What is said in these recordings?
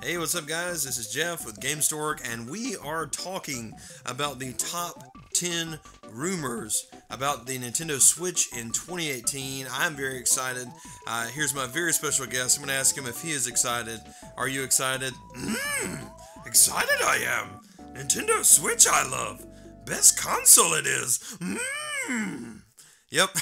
Hey, what's up, guys? This is Jeff with Gamestork, and we are talking about the top 10 rumors about the Nintendo Switch in 2018. I'm very excited. Here's my very special guest. I'm going to ask him if he is excited. Are you excited? Excited I am. Nintendo Switch I love. Best console it is. Yep,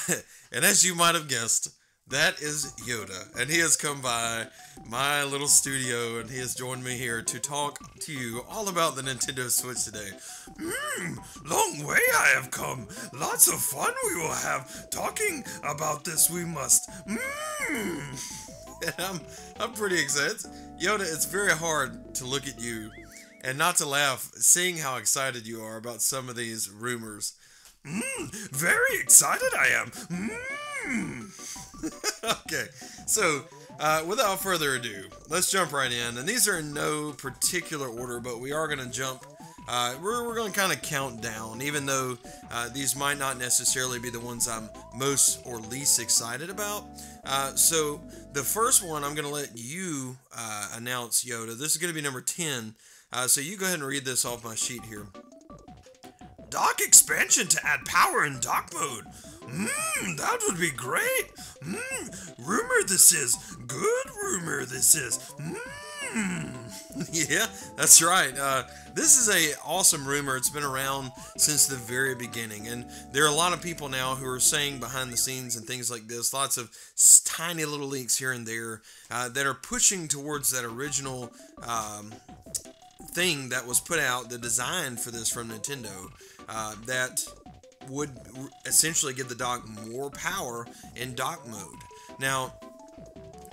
and as you might have guessed, that is Yoda, and he has come by my little studio, and he has joined me here to talk to you all about the Nintendo Switch today. Long way I have come. Lots of fun we will have talking about this, we must. And I'm pretty excited. Yoda, it's very hard to look at you and not to laugh, seeing how excited you are about some of these rumors. Very excited I am. Okay, so without further ado, let's jump right in. And these are in no particular order, but we are going to jump. We're going to kind of count down, even though these might not necessarily be the ones I'm most or least excited about. So the first one I'm going to let you announce, Yoda. This is going to be number 10. So you go ahead and read this off my sheet here. Dock expansion to add power in dock mode. That would be great. Rumor this is. Good rumor this is. Yeah, that's right. This is a awesome rumor. It's been around since the very beginning, and there are a lot of people now who are saying behind the scenes and things like this, lots of tiny little leaks here and there that are pushing towards that original thing that was put out, the design for this from Nintendo, that would essentially give the dock more power in dock mode. Now,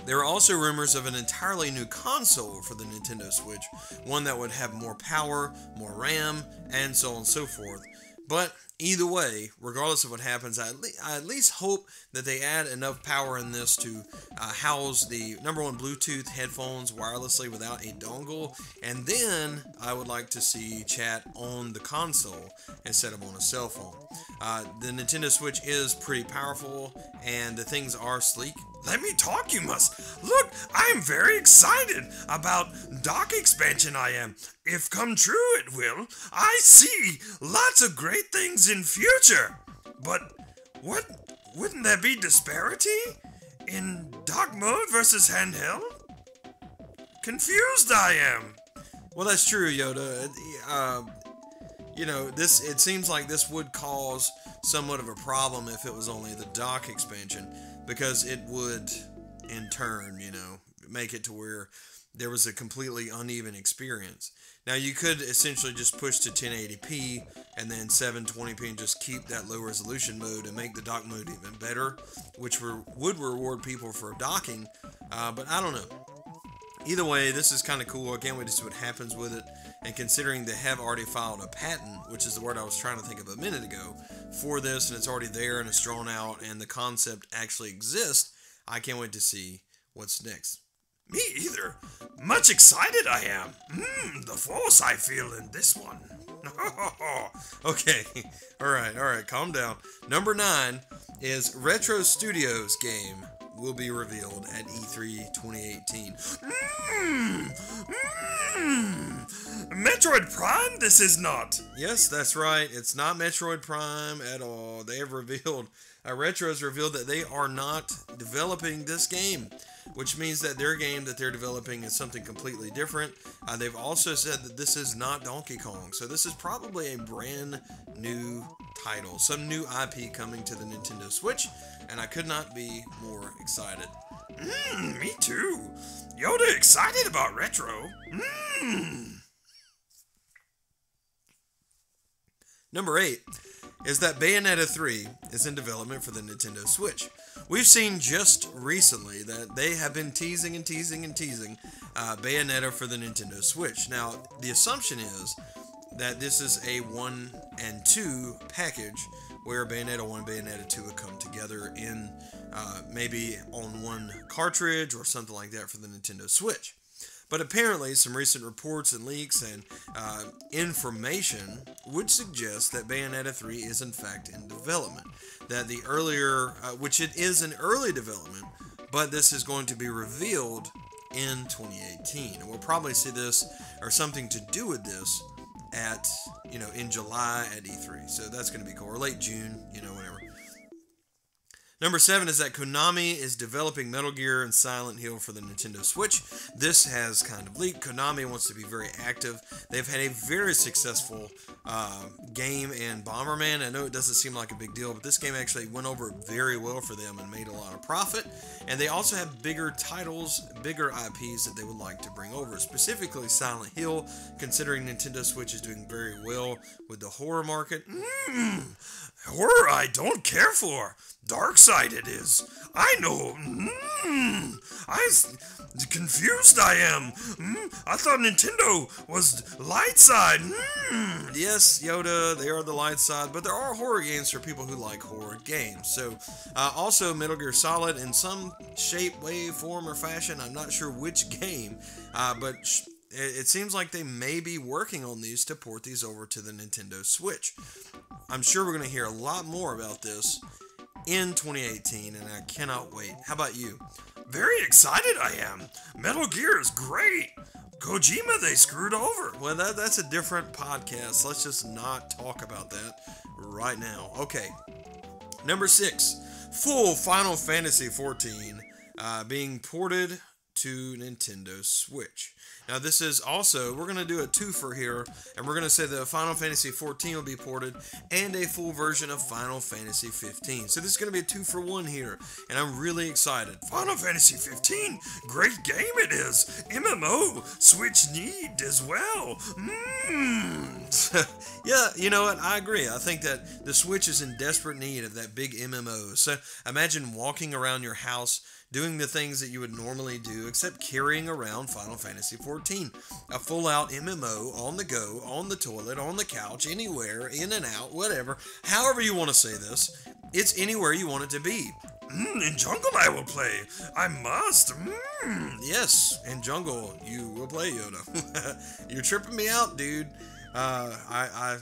there are also rumors of an entirely new console for the Nintendo Switch, one that would have more power, more RAM, and so on and so forth. But either way, regardless of what happens, I at least hope that they add enough power in this to house the #1 Bluetooth headphones wirelessly without a dongle, and then I would like to see chat on the console instead of on a cell phone. The Nintendo Switch is pretty powerful, and the things are sleek. Let me talk, you must. Look, I am very excited about dock expansion I am. If come true it will. I see lots of great things in future. But wouldn't there be disparity in dock mode versus handheld? Confused I am. Well, that's true, Yoda. It seems like this would cause somewhat of a problem if it was only the dock expansion, because it would, in turn, make it to where there was a completely uneven experience. Now, you could essentially just push to 1080p and then 720p and just keep that low resolution mode and make the dock mode even better, which would reward people for docking, but I don't know. Either way, this is kind of cool. I can't wait to see what happens with it. And considering they have already filed a patent, which is the word I was trying to think of a minute ago, for this, and it's already there and it's drawn out and the concept actually exists, I can't wait to see what's next. Me either. Much excited I am. The force I feel in this one. Okay. Alright, calm down. Number 9 is Retro Studios game will be revealed at E3 2018. Metroid Prime? This is not. Yes, that's right. It's not Metroid Prime at all. They have revealed, Retro has revealed that they are not developing this game, which means that their game that they're developing is something completely different. They've also said that this is not Donkey Kong, so this is probably a brand new title, some new IP coming to the Nintendo Switch, and I could not be more excited. Me too. Yoda excited about Retro. Number 8 is that Bayonetta 3 is in development for the Nintendo Switch. We've seen just recently that they have been teasing Bayonetta for the Nintendo Switch. Now, the assumption is that this is a 1 and 2 package where Bayonetta 1 and Bayonetta 2 would come together in maybe on one cartridge or something like that for the Nintendo Switch. But apparently, some recent reports and leaks and information would suggest that Bayonetta 3 is in fact in development. That the earlier, which it is in early development, but this is going to be revealed in 2018. And we'll probably see this or something to do with this at, in July at E3. So that's going to be cool. Or late June, whatever. Number 7 is that Konami is developing Metal Gear and Silent Hill for the Nintendo Switch. This has kind of leaked. Konami wants to be very active. They've had a very successful game in Bomberman. I know it doesn't seem like a big deal, but this game actually went over very well for them and made a lot of profit. And they also have bigger titles, bigger IPs that they would like to bring over, specifically Silent Hill, considering Nintendo Switch is doing very well with the horror market. Horror I don't care for. Dark side it is. I know. Confused I am. I thought Nintendo was light side. Yes, Yoda, they are the light side, but there are horror games for people who like horror games. So, also Metal Gear Solid in some shape, way, form, or fashion. I'm not sure which game, but it seems like they may be working on these to port these over to the Nintendo Switch. I'm sure we're going to hear a lot more about this in 2018, and I cannot wait. How about you? Very excited I am. Metal Gear is great. Kojima, they screwed over. Well, that's a different podcast. Let's just not talk about that right now. Okay. Number 6. Full Final Fantasy XIV being ported to Nintendo Switch. Now this is also, we're going to do a twofer here, and we're going to say that Final Fantasy XIV will be ported, and a full version of Final Fantasy 15. So this is going to be a 2-for-1 here, and I'm really excited. Final Fantasy 15, great game it is. MMO, Switch need as well. Yeah, you know what, I agree. I think that the Switch is in desperate need of that big MMO. So imagine walking around your house doing the things that you would normally do, except carrying around Final Fantasy XIV. A full-out MMO, on the go, on the toilet, on the couch, anywhere, in and out, whatever. However you want to say this, it's anywhere you want it to be. In Jungle I will play. I must. Yes, in Jungle you will play, Yoda. You're tripping me out, dude.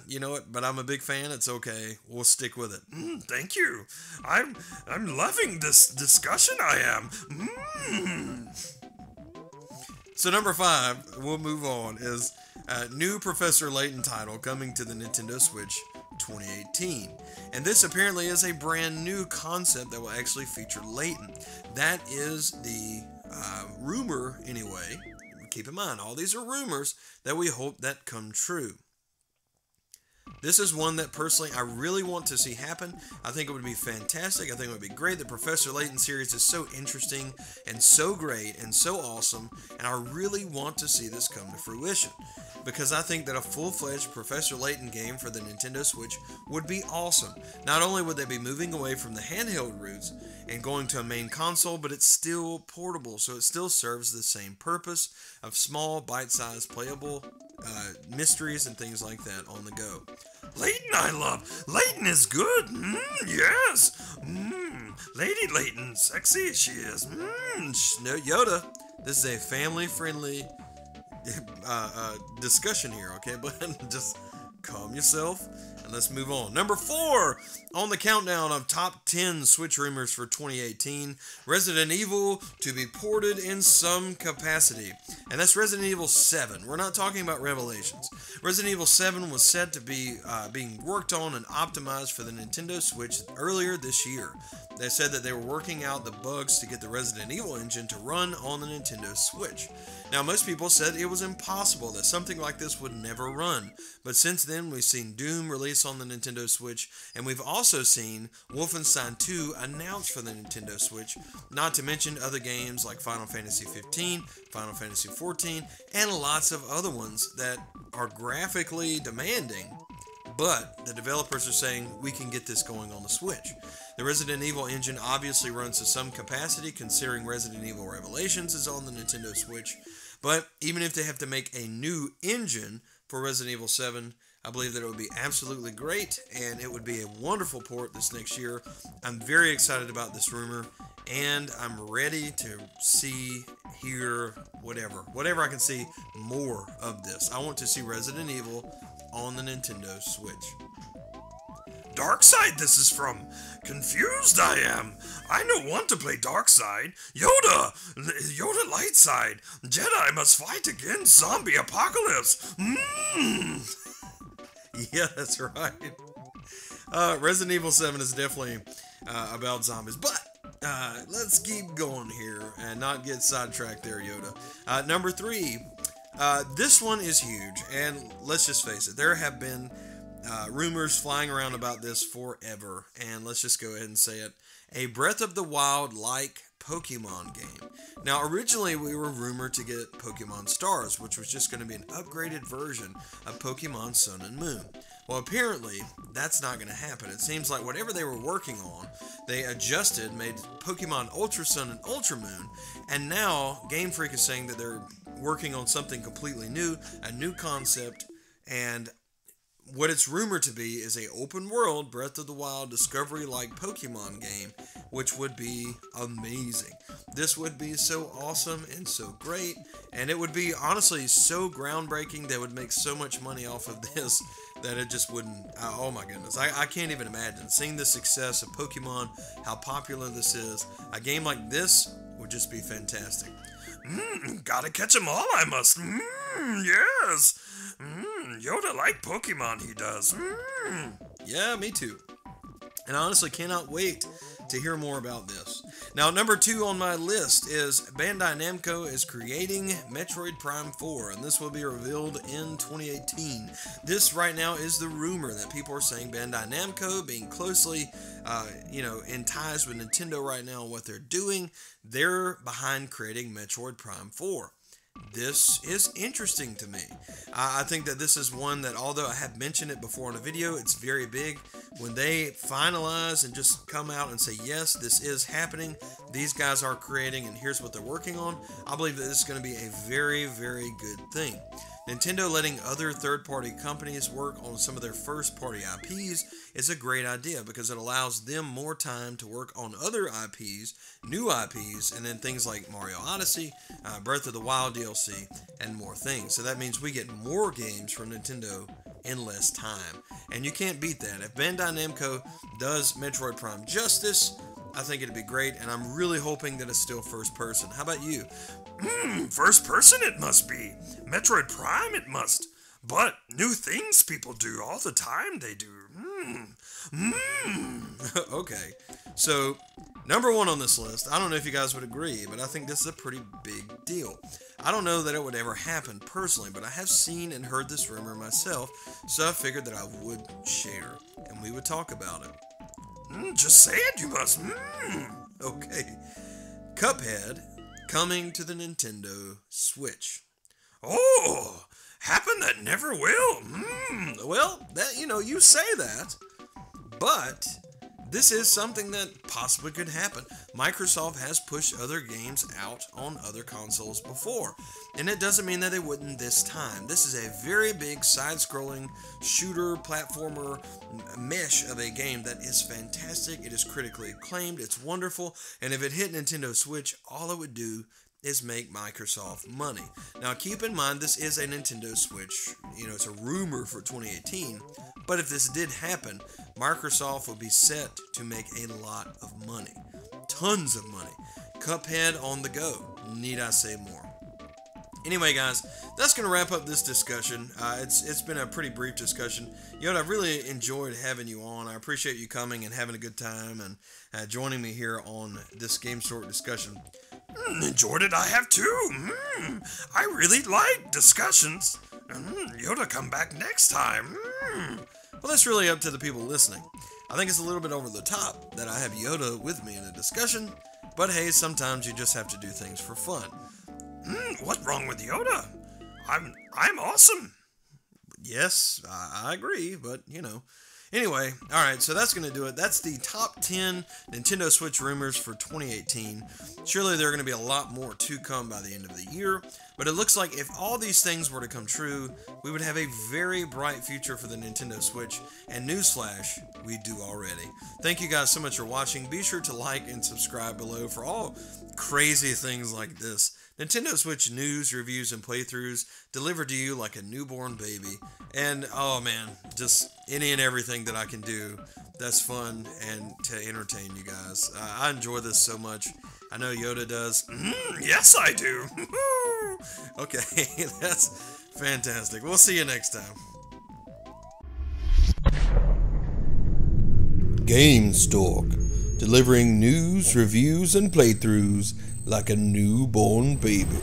You know what, but I'm a big fan. It's okay. We'll stick with it. Thank you. I'm loving this discussion. I am. So number 5, we'll move on, is a new Professor Layton title coming to the Nintendo Switch 2018. And this apparently is a brand new concept that will actually feature Layton. That is the rumor anyway. Keep in mind, all these are rumors that we hope that come true. This is one that personally I really want to see happen. I think it would be fantastic. I think it would be great. The Professor Layton series is so interesting and so great and so awesome, and I really want to see this come to fruition, because I think that a full-fledged Professor Layton game for the Nintendo Switch would be awesome. Not only would they be moving away from the handheld roots and going to a main console, but it's still portable, so it still serves the same purpose of small, bite-sized, playable mysteries and things like that on the go. Layton I love. Layton is good. Yes. Lady Layton, sexy as she is. No, Yoda, this is a family-friendly discussion here, okay? But just calm yourself and let's move on. Number 4 on the countdown of top 10 Switch rumors for 2018, Resident Evil to be ported in some capacity. And that's Resident Evil 7. We're not talking about Revelations. Resident Evil 7 was said to be being worked on and optimized for the Nintendo Switch earlier this year. They said that they were working out the bugs to get the Resident Evil engine to run on the Nintendo Switch. Now, most people said it was impossible, that something like this would never run. But since then, we've seen Doom release on the Nintendo Switch, and we've also seen Wolfenstein 2 announced for the Nintendo Switch, not to mention other games like Final Fantasy 15, Final Fantasy 14, and lots of other ones that are graphically demanding, but the developers are saying we can get this going on the Switch. The Resident Evil engine obviously runs to some capacity, considering Resident Evil Revelations is on the Nintendo Switch, but even if they have to make a new engine for Resident Evil 7, I believe that it would be absolutely great, and it would be a wonderful port this next year. I'm very excited about this rumor, and I'm ready to see, hear, whatever I can see more of this. I want to see Resident Evil on the Nintendo Switch. Dark side this is from. Confused I am. I no want to play dark side. Yoda light side. Jedi must fight against zombie apocalypse. Yeah, that's right. Resident Evil 7 is definitely about zombies, but let's keep going here and not get sidetracked there, Yoda. Number 3, this one is huge, and let's just face it, there have been rumors flying around about this forever, and let's just go ahead and say it. A Breath of the Wild-like Pokemon game. Now, originally we were rumored to get Pokemon Stars, which was just going to be an upgraded version of Pokemon Sun and Moon. Well, apparently, that's not going to happen. It seems like whatever they were working on, they adjusted, made Pokemon Ultra Sun and Ultra Moon, and now Game Freak is saying that they're working on something completely new, a new concept, and what it's rumored to be is a open world Breath of the Wild Discovery-like Pokemon game, which would be amazing. This would be so awesome and so great, and it would be honestly so groundbreaking. They would make so much money off of this that it just wouldn't, oh my goodness, I can't even imagine. Seeing the success of Pokemon, how popular this is, a game like this would just be fantastic. Gotta catch 'em all, I must. Yes. Yoda like Pokemon, he does. Yeah, me too. And I honestly cannot wait to hear more about this. Now, number 2 on my list is Bandai Namco is creating Metroid Prime 4, and this will be revealed in 2018. This right now is the rumor that people are saying Bandai Namco, being closely, in ties with Nintendo right now, what they're doing, they're behind creating Metroid Prime 4. This is interesting to me. I think that this is one that, although I have mentioned it before in a video, it's very big. When they finalize and just come out and say, yes, this is happening, these guys are creating, and here's what they're working on, I believe that this is going to be a very, very good thing. Nintendo letting other third-party companies work on some of their first-party IPs is a great idea because it allows them more time to work on other IPs, new IPs, and then things like Mario Odyssey, Breath of the Wild DLC, and more things. So that means we get more games from Nintendo in less time. And you can't beat that. If Bandai Namco does Metroid Prime justice, I think it'd be great, and I'm really hoping that it's still first person. How about you? First person it must be. Metroid Prime it must. But new things people do all the time, they do. Okay, so number 1 on this list, I don't know if you guys would agree, but I think this is a pretty big deal. I don't know that it would ever happen personally, but I have seen and heard this rumor myself, so I figured that I would share, and we would talk about it. Just say it, you must. Okay. Cuphead coming to the Nintendo Switch. Oh, happen that never will. Well, that, you say that, but this is something that possibly could happen. Microsoft has pushed other games out on other consoles before, and it doesn't mean that they wouldn't this time. This is a very big side-scrolling shooter, platformer mesh of a game that is fantastic. It is critically acclaimed. It's wonderful, and if it hit Nintendo Switch, all it would do is make Microsoft money. Now, keep in mind, this is a Nintendo Switch. It's a rumor for 2018. But if this did happen, Microsoft would be set to make a lot of money. Tons of money. Cuphead on the go. Need I say more? Anyway, guys, that's going to wrap up this discussion. It's been a pretty brief discussion. Yoda, I've really enjoyed having you on. I appreciate you coming and having a good time and joining me here on this Gamestork discussion. Enjoyed it, I have too. I really like discussions. Yoda, come back next time. Well, that's really up to the people listening. I think it's a little bit over the top that I have Yoda with me in a discussion, but hey, sometimes you just have to do things for fun. What's wrong with Yoda? I'm awesome. Yes, I agree, but Anyway, alright, so that's going to do it. That's the top 10 Nintendo Switch rumors for 2018. Surely there are going to be a lot more to come by the end of the year, but it looks like if all these things were to come true, we would have a very bright future for the Nintendo Switch, and newsflash, we do already. Thank you guys so much for watching. Be sure to like and subscribe below for all crazy things like this Nintendo Switch news, reviews, and playthroughs delivered to you like a newborn baby. And oh man, just any and everything that I can do that's fun and to entertain you guys. I enjoy this so much. I know Yoda does. Yes, I do. Okay, that's fantastic. We'll see you next time. Gamestork, delivering news, reviews, and playthroughs like a newborn baby.